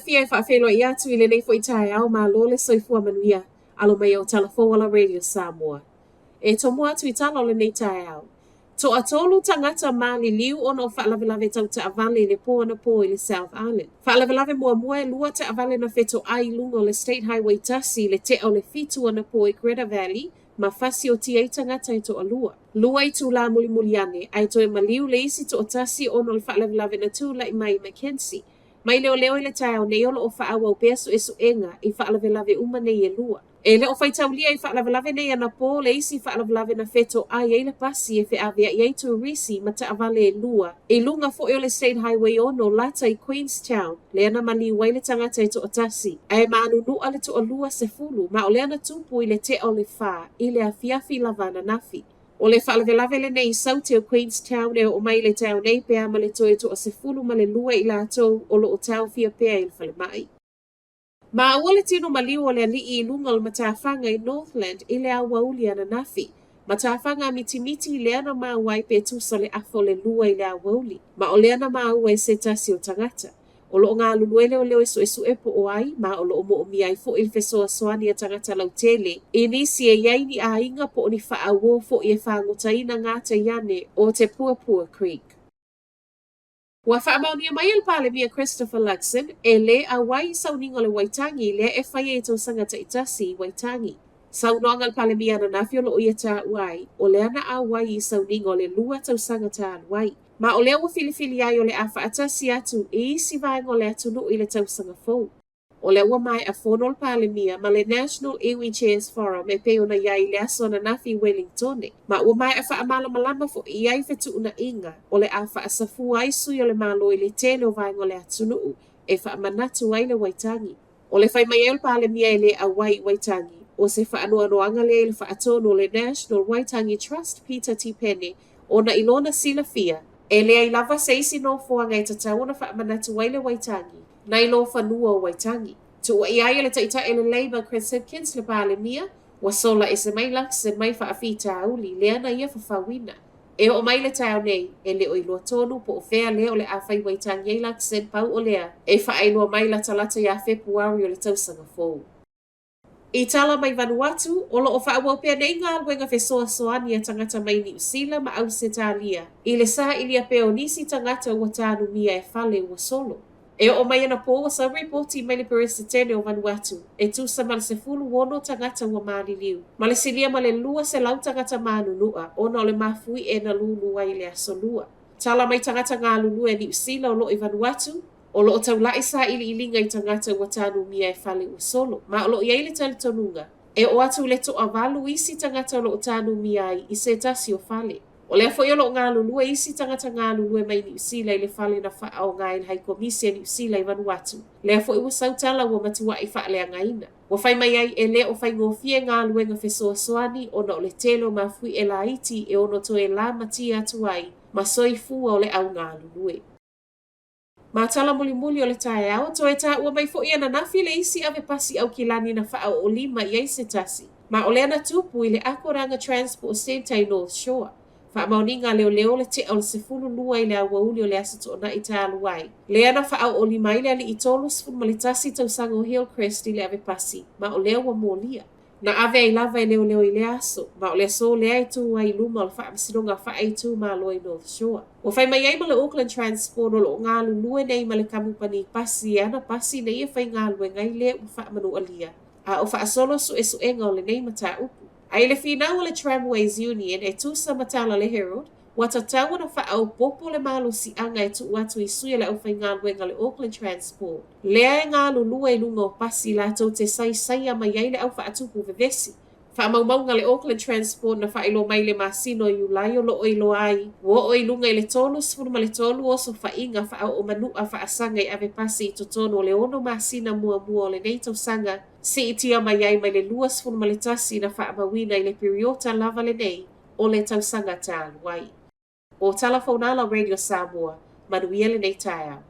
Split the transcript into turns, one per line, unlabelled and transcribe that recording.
fia e whaafelo i atu i le nei fo i tae au ma lo le soifua manuia alo mai o Talafoala Radio Samoa. E tomo atu i tala o le nei tae au. To a tolu tangata mali liu ono o whaalavelave tau te avale i le po ana po i le South Island. Whaalavelave mua mua e lua te avale na feto ai lungo le State Highway tasi le te o le fitu ana po i Greta Valley ma fasi o tia i tangata i to a lua. Lua i tū la muli muli ane, ai to e maliu le isi to o tasi ono le whaalavelave na tū la i mai Mackenzie. Mai leo leo i le tae o nei olo o whaawa o pesu e su enga i whaalavelave uma nei e lua. E le o whaitaulia i whaalavelave nei ana po le isi whaalavelave na feto ai e le pasi e whi awea i eitu risi ma ta avale e lua. E lunga fo o le State Highway ono lata i Queenstown, le ana mali wai le tangata i to o tasi. Ai maanu nua le to o lua se fulu, ma o le ana tupu i le te o le wha, i le a fiafi lavana nafi. O le whaalavelave le nei sauti o Queenstown e o mai le tau nei pea ma le toe to o se fulu ma le lua i la tau o lo o tau fia pea i le whale mai. Ma a wale tino maliu o le alii i lunga o matawhanga i Northland i le awauli ana nafi. Matawhanga miti i le ana maa wai pe tusa le afo le lua i le awauli. Ma o le ana maa ua e se tasi o tangata. O lo ngā luluele o leo esu epo o ai, ma o lo mo o mi ai fo il fesoa soani a tangata lau tele. I nisi e yaini a inga po ni wha awo fo i e whangotaina ngāta iane o te Puapua Creek. Wa whaamaunia mai el pale mia Christopher Luxon, e le a wai sauninga le Waitangi le e whai e tau sangata itasi Waitangi. Saunoanga le pale mia na nafio lo ia ta wai, o le ana a wai i sauninga o le lua tau sangata al wai. Ma o lea wa filifili ai o le a whaatasi atu e isi vaenga o le atu no i le tau sanga fau. O le ua mai a whono le pale mia ma le National Iwi Chairs Forum e peo na iai le aso na nafi Wellingtone. Ma ua mai a whaamala malama fo i ai fetu una inga o le a whaasafu ai sui o le malo i le tele o vaenga o le atu no e whaamanatu ai le Waitangi. O le whai mai e le pale mia e le a wai Waitangi. O se whaanoanoanga le le whaatono le National Waitangi Trust Peter T. Penne o na ilona sila fia. E lea I lava se isi no fua ngai tatau na whaamanatu wai le Waitangi. Na ilo whanua o Waitangi. Tu wa ia le taita e le Labour Chris Hipkins le pale mia, wa sola e se mai lakse mai whaafita auli, lea na ia whawina. E o mai le tau nei, e le o ilo tonu po o whea lea o le awhai Waitangi e lakse pau o lea, e whaailoa mai la talata ia Februari o le tausanga fōu. I tala mai Vanuatu, o lo o whaawapea nei ngā luenga whesoa soani a tangata mai New Zealand ma au Setalia. I le saa ilia peo nisi tangata ua tānu mia e whale ua solo. E o mai ana po sa reporti mai le peresa tene o Vanuatu. E tu sa mal se fulu wono tangata ua maali liu. Ma le silia ma le lua se lau tangata manu nua, ona o le mafui e na lulu ai le aso lua. Tala mai tangata ngā lulu e New Zealand o lo I Vanuatu, o lo o tau lai sa ili ilinga I tangata ua tānu mia e whale ua solo. Ma o lo iai le tali tonunga. E o atu le to avalu isi tangata o lo o tānu mia ai I se tasi o whale. O lea fo iolo ngā lulua isi tangata ngā lulua mai New Zealand I le whale na wha o ngā il hai komisia New Zealand I Vanuatu. Lea fo iwa sautala ua matua I wha lea ngaina. Wa whai mai ai e lea o whai ngofie ngā luenga whesoa soani o na o le telo ma fui e la iti e ono to e la mati atu ai ma soi fua o le au ngā lulue. Ma tala muli muli o le tae au, to e ta ua mai fo ia na nafi le isi ave pasi au kilani na wha o lima I ai se tasi. Ma o lea na tupu I le akoranga transport center I North Shore. Whaamauninga leo leo le te o le sefulu lua I le awauli o le asito o na I ta aluai. Lea na wha o lima I le ali I tolu sifunu ma le tasi tau sango Hillcrest I le ave pasi. Ma o leo wa molia. Na ave ai lava I leo leo I le aso. Ma o le so lea I tu ai luma o le wha amasidonga wha ai tu ma aloa I North Shore. O whai mai ai ma le Auckland Transport o lo ngā lulue nei ma le kamupani pasi ana pasi nei e whai ngā lue ngai le u wha amanu alia. A o wha asolo su e su enga o le nei mata upu. Ai le fina o le Tramways Union e tusa matala le Herald, wata tawa na wha au popo le malo si anga e tu watu I suia le au whai ngā luenga le Auckland Transport. Lea e ngā lulua I lunga o pasi la tau te sai ama iai le au wha atupu vevesi. Wha maunga le Auckland Transport na wha ilo mai le masino I ulai o lo o ilo ai. Wo o ilunga I le tolu sifunu ma le tolu oso wha inga wha au o manua wha asanga I ave pasi I totono o le ono masina mua o le neitau sanga. Si itia mai ai mai le lua sifunu ma le tasi na wha amawina I le periota lava le nei o le tau sanga tā aluai. O Talafoala Radio Samoa, manuia le nei tae au.